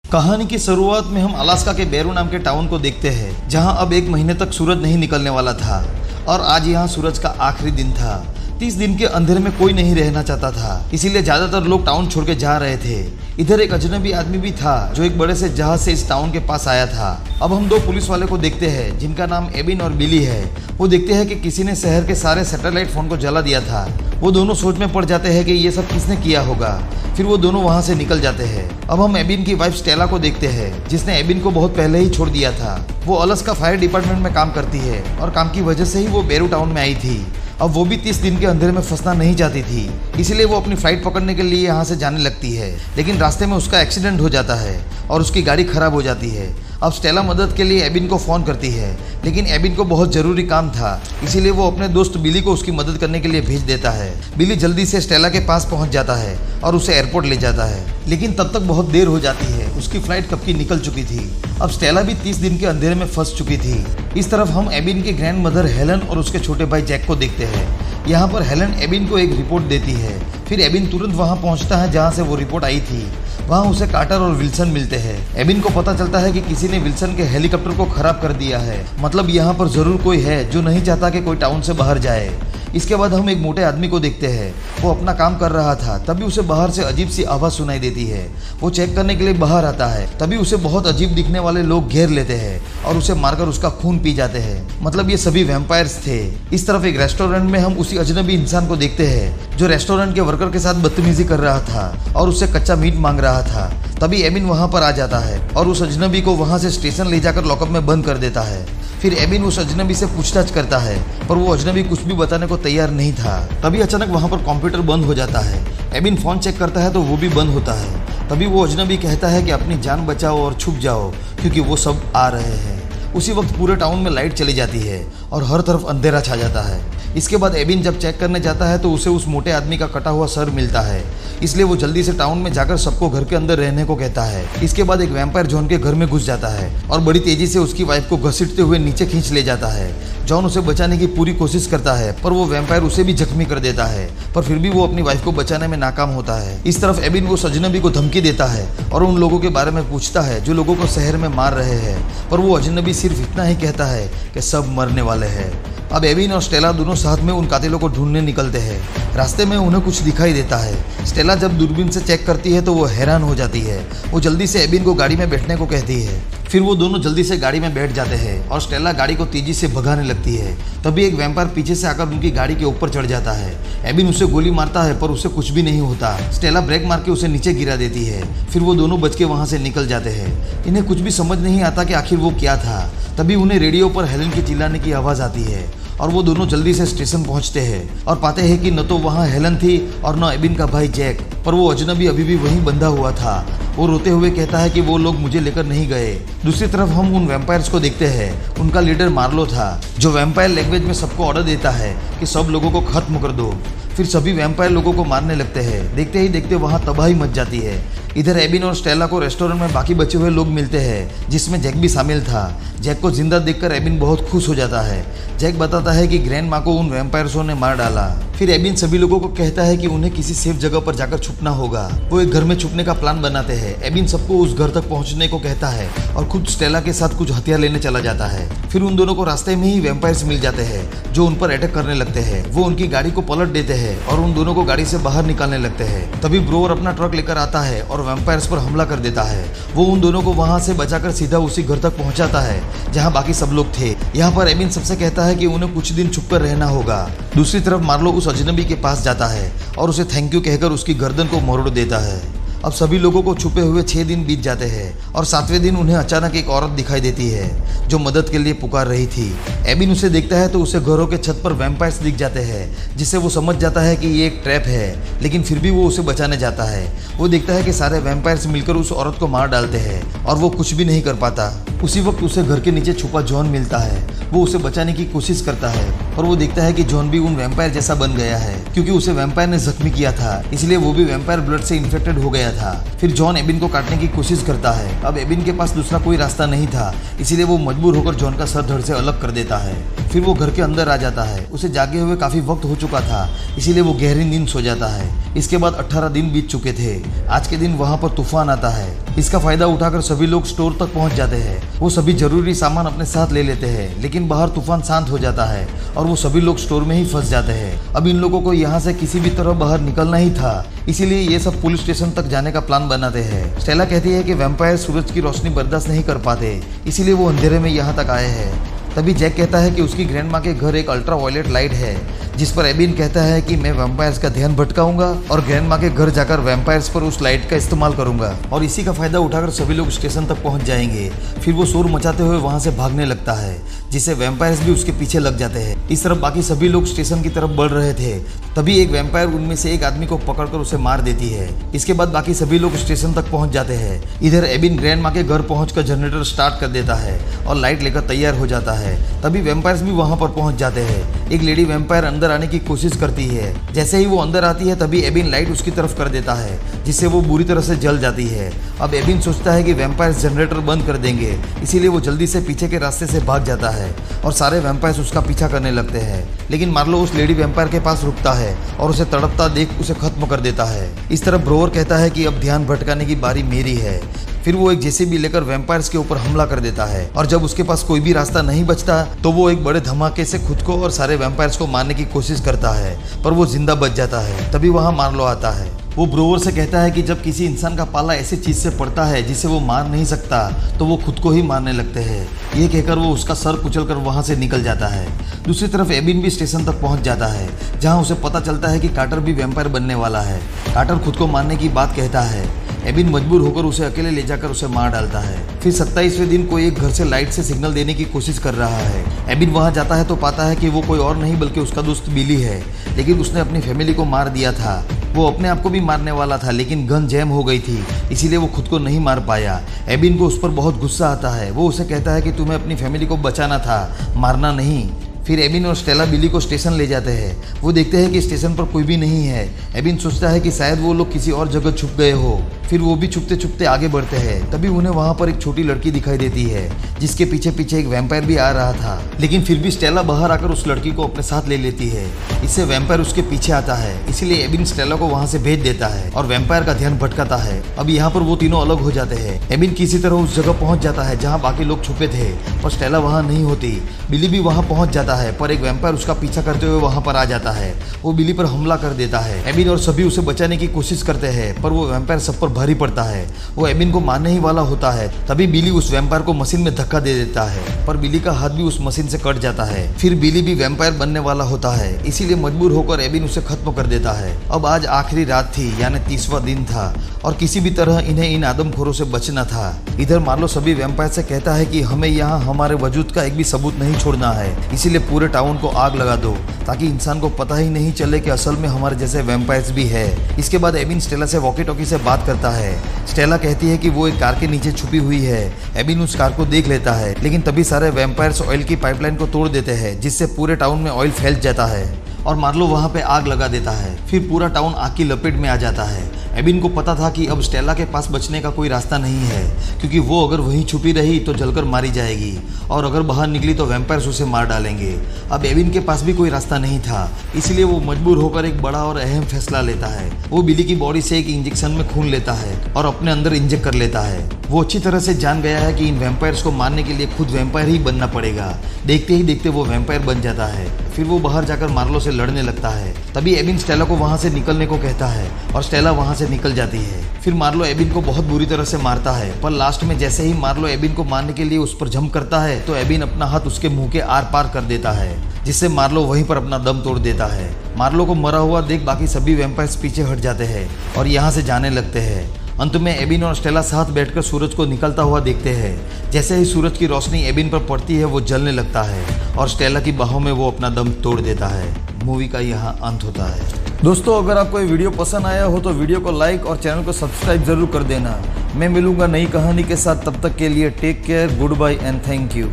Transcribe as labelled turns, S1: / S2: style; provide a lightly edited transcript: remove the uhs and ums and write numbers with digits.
S1: कहानी की शुरुआत में हम अलास्का के बेरू नाम के टाउन को देखते हैं, जहां अब 1 महीने तक सूरज नहीं निकलने वाला था और आज यहां सूरज का आखिरी दिन था। 30 दिन के अंधेरे में कोई नहीं रहना चाहता था, इसीलिए ज्यादातर लोग टाउन छोड़ के जा रहे थे। इधर एक अजनबी आदमी भी था जो एक बड़े से जहाज से इस टाउन के पास आया था। अब हम 2 पुलिस वाले को देखते हैं जिनका नाम एबिन और बिली है। वो देखते हैं कि किसी ने शहर के सारे सैटेलाइट फोन को जला दिया था। वो दोनों सोच में पड़ जाते हैं कि ये सब किसने किया होगा। फिर वो दोनों वहाँ से निकल जाते हैं। अब हम एबिन की वाइफ स्टेला को देखते हैं, जिसने एबिन को बहुत पहले ही छोड़ दिया था। वो अलास्का फायर डिपार्टमेंट में काम करती है और काम की वजह से ही वो बेरू टाउन में आई थी। अब वो भी 30 दिन के अंधेरे में फंसना नहीं चाहती थी, इसलिए वो अपनी फ्लाइट पकड़ने के लिए यहाँ से जाने लगती है। लेकिन रास्ते में उसका एक्सीडेंट हो जाता है और उसकी गाड़ी खराब हो जाती है। अब स्टेला मदद के लिए एबिन को फ़ोन करती है, लेकिन एबिन को बहुत ज़रूरी काम था, इसीलिए वो अपने दोस्त बिली को उसकी मदद करने के लिए भेज देता है। बिली जल्दी से स्टेला के पास पहुंच जाता है और उसे एयरपोर्ट ले जाता है, लेकिन तब तक बहुत देर हो जाती है। उसकी फ़्लाइट कब की निकल चुकी थी। अब स्टेला भी 30 दिन के अंधेरे में फंस चुकी थी। इस तरफ हम एबिन के ग्रैंड मदर हेलन और उसके छोटे भाई जैक को देखते हैं। यहाँ पर हेलन एबिन को एक रिपोर्ट देती है। फिर एबिन तुरंत वहाँ पहुँचता है जहाँ से वो रिपोर्ट आई थी। वहाँ उसे कार्टर और विल्सन मिलते हैं। एबिन को पता चलता है कि किसी ने विल्सन के हेलीकॉप्टर को खराब कर दिया है। मतलब यहाँ पर जरूर कोई है जो नहीं चाहता कि कोई टाउन से बाहर जाए। इसके बाद हम एक मोटे आदमी को देखते हैं। वो अपना काम कर रहा था, तभी उसे बाहर से अजीब सी आवाज़ सुनाई देती है। वो चेक करने के लिए बाहर आता है, तभी उसे बहुत अजीब दिखने वाले लोग घेर लेते हैं और उसे मारकर उसका खून पी जाते हैं। मतलब ये सभी वैम्पायर्स थे। इस तरफ एक रेस्टोरेंट में हम उसी अजनबी इंसान को देखते हैं जो रेस्टोरेंट के वर्कर के साथ बदतमीजी कर रहा था और उससे कच्चा मीट मांग रहा था। तभी एबिन वहाँ पर आ जाता है और उस अजनबी को वहाँ से स्टेशन ले जाकर लॉकअप में बंद कर देता है। फिर एबिन उस अजनबी से पूछताछ करता है, पर वो अजनबी कुछ भी बताने को तैयार नहीं था। तभी अचानक वहाँ पर कंप्यूटर बंद हो जाता है। एबिन फ़ोन चेक करता है तो वो भी बंद होता है। तभी वो अजनबी कहता है कि अपनी जान बचाओ और छुप जाओ, क्योंकि वो सब आ रहे हैं। उसी वक्त पूरे टाउन में लाइट चली जाती है और हर तरफ अंधेरा छा जाता है। इसके बाद एबिन जब चेक करने जाता है तो उसे उस मोटे आदमी का कटा हुआ सर मिलता है, इसलिए वो जल्दी से टाउन में जाकर सबको घर के अंदर रहने को कहता है। इसके बाद एक वैम्पायर जॉन के घर में घुस जाता है और बड़ी तेजी से उसकी वाइफ को घसीटते हुए नीचे खींच ले जाता है। जॉन उसे बचाने की पूरी कोशिश करता है, पर वो वैम्पायर उसे भी जख्मी कर देता है, पर फिर भी वो अपनी वाइफ को बचाने में नाकाम होता है। इस तरफ एबिन उस अजनबी को धमकी देता है और उन लोगों के बारे में पूछता है जो लोगों को शहर में मार रहे हैं, पर वो अजनबी सिर्फ इतना ही कहता है कि सब मरने वाले हैं। अब एबिन और स्टेला दोनों साथ में उन कातिलों को ढूंढने निकलते हैं। रास्ते में उन्हें कुछ दिखाई देता है। स्टेला जब दूरबीन से चेक करती है तो वो हैरान हो जाती है। वो जल्दी से एबिन को गाड़ी में बैठने को कहती है। फिर वो दोनों जल्दी से गाड़ी में बैठ जाते हैं और स्टेला गाड़ी को तेजी से भगाने लगती है। तभी एक वैम्पायर पीछे से आकर उनकी गाड़ी के ऊपर चढ़ जाता है। एबिन उसे गोली मारता है, पर उसे कुछ भी नहीं होता। स्टेला ब्रेक मार के उसे नीचे गिरा देती है। फिर वो दोनों बच के वहाँ से निकल जाते हैं। इन्हें कुछ भी समझ नहीं आता कि आखिर वो क्या था। तभी उन्हें रेडियो पर हेलन की चिल्लाने की आवाज़ आती है और वो दोनों जल्दी से स्टेशन पहुंचते हैं और पाते हैं कि न तो वहाँ हेलन थी और न एबिन का भाई जैक, पर वो अजनबी अभी भी वहीं बंधा हुआ था। वो रोते हुए कहता है कि वो लोग मुझे लेकर नहीं गए। दूसरी तरफ हम उन वैम्पायर्स को देखते हैं। उनका लीडर मार्लो था, जो वैम्पायर लैंग्वेज में सबको ऑर्डर देता है कि सब लोगों को खत्म कर दो। फिर सभी वैम्पायर लोगों को मारने लगते हैं। देखते ही देखते वहाँ तबाही मच जाती है। इधर एबिन और स्टेला को रेस्टोरेंट में बाकी बचे हुए लोग मिलते हैं, जिसमें जैक भी शामिल था। जैक को जिंदा देखकर एबिन बहुत खुश हो जाता है। जैक बताता है कि ग्रैंड माँ को उन वैम्पायर्सों ने मार डाला। फिर एबिन सभी लोगों को कहता है कि उन्हें किसी सेफ जगह पर जाकर छुपना होगा। वो एक घर में छुपने का प्लान बनाते हैं। एबिन सबको उस घर तक पहुंचने को कहता है और खुद स्टेला के साथ कुछ हथियार लेने चला जाता है। फिर उन दोनों को रास्ते में ही वैम्पायर्स मिल जाते हैं जो उन पर अटैक करने लगते हैं। वो उनकी गाड़ी को पलट देते हैं और उन दोनों को गाड़ी से बाहर निकालने लगते हैं। तभी ब्रोवर अपना ट्रक लेकर आता है और वैम्पायर्स पर हमला कर देता है। वो उन दोनों को वहां से बचाकर सीधा उसी घर तक पहुंचाता है जहां बाकी सब लोग थे। यहाँ पर एबिन सबसे कहता है कि उन्हें कुछ दिन छुपकर रहना होगा। दूसरी तरफ मार्लो उस अजनबी के पास जाता है और उसे थैंक यू कहकर उसकी गर्दन को मरोड़ देता है। अब सभी लोगों को छुपे हुए 6 दिन बीत जाते हैं और 7वें दिन उन्हें अचानक एक औरत दिखाई देती है जो मदद के लिए पुकार रही थी। एबिन उसे देखता है तो उसे घरों के छत पर वैम्पायर्स दिख जाते हैं, जिससे वो समझ जाता है कि ये एक ट्रैप है, लेकिन फिर भी वो उसे बचाने जाता है। वो देखता है कि सारे वैम्पायर्स मिलकर उस औरत को मार डालते हैं और वो कुछ भी नहीं कर पाता। उसी वक्त उसे घर के नीचे छुपा जॉन मिलता है। वो उसे बचाने की कोशिश करता है और वो देखता है कि जॉन भी उन वैम्पायर जैसा बन गया है, क्योंकि उसे वैम्पायर ने जख्मी किया था, इसलिए वो भी वैम्पायर ब्लड से इन्फेक्टेड हो गया था। फिर जॉन एबिन को काटने की कोशिश करता है। अब एबिन के पास दूसरा कोई रास्ता नहीं था, इसीलिए वो मजबूर होकर जॉन का सर धड़ से अलग कर देता है। फिर वो घर के अंदर आ जाता है। उसे जागे हुए काफी वक्त हो चुका था, इसीलिए वो गहरी नींद सो जाता है। इसके बाद 18 दिन बीत चुके थे। आज के दिन वहाँ पर तूफान आता है। इसका फायदा उठाकर सभी लोग स्टोर तक पहुँच जाते हैं। वो सभी जरूरी सामान अपने साथ ले लेते हैं, लेकिन बाहर तूफान शांत हो जाता है और वो सभी लोग स्टोर में ही फंस जाते हैं। अब इन लोगों को यहाँ से किसी भी तरह बाहर निकलना ही था, इसीलिए ये सब पुलिस स्टेशन तक जाने का प्लान बनाते हैं। स्टेला कहती है कि वैम्पायर सूरज की रोशनी बर्दाश्त नहीं कर पाते, इसीलिए वो अंधेरे में यहाँ तक आए हैं। तभी जैक कहता है कि उसकी ग्रैंडमा के घर एक अल्ट्रा वायलेट लाइट है, जिस पर एबिन कहता है कि मैं वैम्पायर्स का ध्यान भटकाऊंगा और ग्रैंडमा के घर जाकर वैम्पायर्स पर उस लाइट का इस्तेमाल करूंगा और इसी का फायदा उठाकर सभी लोग स्टेशन तक पहुंच जाएंगे। फिर वो शोर मचाते हुए वहां से भागने लगता है, जिससे वैम्पायर्स भी उसके पीछे लग जाते हैं। इस तरफ बाकी सभी लोग स्टेशन की तरफ बढ़ रहे थे। तभी एक वैम्पायर उनमें से एक आदमी को पकड़कर उसे मार देती है। इसके बाद बाकी सभी लोग स्टेशन तक पहुंच जाते हैं। इधर एबिन ग्रैंडमा के घर पहुंचकर जनरेटर स्टार्ट कर देता है और लाइट लेकर तैयार हो जाता है। तभी वैम्पायर्स भी वहां पर पहुंच जाते हैं। एक लेडी वैम्पायर अंदर आने की कोशिश करती है। जैसे ही वो अंदर आती है तभी एबिन लाइट उसकी तरफ कर देता है, जिससे वो बुरी तरह से जल जाती है। अब एबिन सोचता है कि वैम्पायर्स जनरेटर बंद कर देंगे, इसीलिए वो जल्दी से पीछे के रास्ते से भाग जाता है और सारे वैम्पायर्स उसका पीछा करने लगते हैं। लेकिन मार्लो उस लेडी वैम्पायर के पास रुकता है और उसे तड़पता देख उसे खत्म कर देता है। इस तरफ ब्रोवर कहता है कि अब ध्यान भटकाने की बारी मेरी है। फिर वो एक जेसीबी लेकर वैम्पायर्स के ऊपर हमला कर देता है और जब उसके पास कोई भी रास्ता नहीं बचता तो वो एक बड़े धमाके से खुद को और सारे वैम्पायर्स को मारने की कोशिश करता है, पर वो जिंदा बच जाता है। तभी वहाँ मार्लो आता है। वो ब्रोवर से कहता है कि जब किसी इंसान का पाला ऐसी चीज से पड़ता है जिसे वो मार नहीं सकता तो वो खुद को ही मारने लगते हैं। ये कहकर वो उसका सर कुचलकर वहां से निकल जाता है। दूसरी तरफ एबिन भी स्टेशन तक पहुंच जाता है, जहां उसे पता चलता है कि कार्टर भी वैम्पायर बनने वाला है। कार्टर खुद को मारने की बात कहता है। एबिन मजबूर होकर उसे अकेले ले जाकर उसे मार डालता है। फिर 27वें दिन कोई एक घर से लाइट से सिग्नल देने की कोशिश कर रहा है। एबिन वहां जाता है तो पाता है कि वो कोई और नहीं बल्कि उसका दोस्त बिली है, लेकिन उसने अपनी फैमिली को मार दिया था। वो अपने आप को भी मारने वाला था, लेकिन गन जैम हो गई थी, इसीलिए वो खुद को नहीं मार पाया। एबिन को उस पर बहुत गुस्सा आता है। वो उसे कहता है कि तुम्हें अपनी फैमिली को बचाना था, मारना नहीं। फिर एबिन और स्टेला बिली को स्टेशन ले जाते हैं। वो देखते हैं कि स्टेशन पर कोई भी नहीं है। एबिन सोचता है कि शायद वो लोग किसी और जगह छुप गए हो। फिर वो भी छुपते छुपते आगे बढ़ते हैं। तभी उन्हें वहाँ पर एक छोटी लड़की दिखाई देती है, जिसके पीछे पीछे एक वैम्पायर भी आ रहा था। लेकिन फिर भी स्टेला बाहर आकर उस लड़की को अपने साथ ले लेती है। इससे वैम्पायर उसके पीछे आता है, इसीलिए एबिन स्टेला को वहाँ से भेज देता है और वैम्पायर का ध्यान भटकाता है। अब यहाँ पर वो तीनों अलग हो जाते हैं। एबिन किसी तरह उस जगह पहुँच जाता है जहाँ बाकी लोग छुपे थे, पर स्टेला वहाँ नहीं होती। बिली भी वहाँ पहुँच जाता है, पर एक वैम्पायर उसका पीछा करते हुए वहाँ पर आ जाता है। वो बिली पर हमला कर देता है। एबिन और सभी उसे बचाने की कोशिश करते हैं, पर वो वैम्पायर सब पर भारी पड़ता है। वो एबिन को मारने ही वाला होता है। तभी बिली उस वैम्पायर को मशीन में धक्का दे देता है, पर बिली का हाथ भी उस मशीन से कट जाता है। फिर बिली भी वैम्पायर बनने वाला होता है, इसीलिए मजबूर होकर एबिन उसे खत्म कर देता है। अब आज आखिरी रात थी, यानी 30वां दिन था और किसी भी तरह इन्हें इन आदमखोरों से बचना था। इधर मार्लो सभी वैम्पायर से कहता है कि हमें यहाँ हमारे वजूद का एक भी सबूत नहीं छोड़ना है, इसीलिए पूरे टाउन को आग लगा दो ताकि इंसान को पता ही नहीं चले कि असल में हमारे जैसे वैम्पायर्स भी है। इसके बाद एबिन स्टेला से वॉकी टॉकी से बात करता है। स्टेला कहती है कि वो एक कार के नीचे छुपी हुई है। एबिन उस कार को देख लेता है, लेकिन तभी सारे वैम्पायर्स ऑयल की पाइपलाइन को तोड़ देते हैं, जिससे पूरे टाउन में ऑयल फैल जाता है और मार्लो वहां पे आग लगा देता है। फिर पूरा टाउन आग की लपेट में आ जाता है। एबिन को पता था कि अब स्टेला के पास बचने का कोई रास्ता नहीं है, क्योंकि वो अगर वहीं छुपी रही तो जलकर मारी जाएगी और अगर बाहर निकली तो वैम्पायर्स उसे मार डालेंगे। अब एबिन के पास भी कोई रास्ता नहीं था, इसलिए वो मजबूर होकर एक बड़ा और अहम फैसला लेता है। वो बिली की बॉडी से एक इंजेक्शन में खून लेता है और अपने अंदर इंजेक्ट कर लेता है। वो अच्छी तरह से जान गया है कि इन वैम्पायर्स को मारने के लिए खुद वैम्पायर ही बनना पड़ेगा। देखते ही देखते वो वैम्पायर बन जाता है। फिर वो बाहर जाकर मार्लो से लड़ने लगता है। तभी एबिन स्टेला को वहां से निकलने को कहता है और स्टेला वहां से निकल जाती है। फिर मार्लो एबिन को बहुत बुरी तरह से मारता है, पर लास्ट में जैसे ही मार्लो एबिन को मारने के लिए उस पर जंप करता है तो एबिन अपना हाथ उसके मुंह के आर पार कर देता है, जिससे मार्लो वहीं पर अपना दम तोड़ देता है। मार्लो को मरा हुआ देख बाकी सभी वैम्पायर्स पीछे हट जाते हैं और यहाँ से जाने लगते हैं। अंत में एबिन और स्टेला साथ बैठकर सूरज को निकलता हुआ देखते हैं। जैसे ही सूरज की रोशनी एबिन पर पड़ती है वो जलने लगता है और स्टेला की बाहों में वो अपना दम तोड़ देता है। मूवी का यहाँ अंत होता है। दोस्तों, अगर आपको ये वीडियो पसंद आया हो तो वीडियो को लाइक और चैनल को सब्सक्राइब जरूर कर देना। मैं मिलूंगा नई कहानी के साथ, तब तक के लिए take care, goodbye and thank you.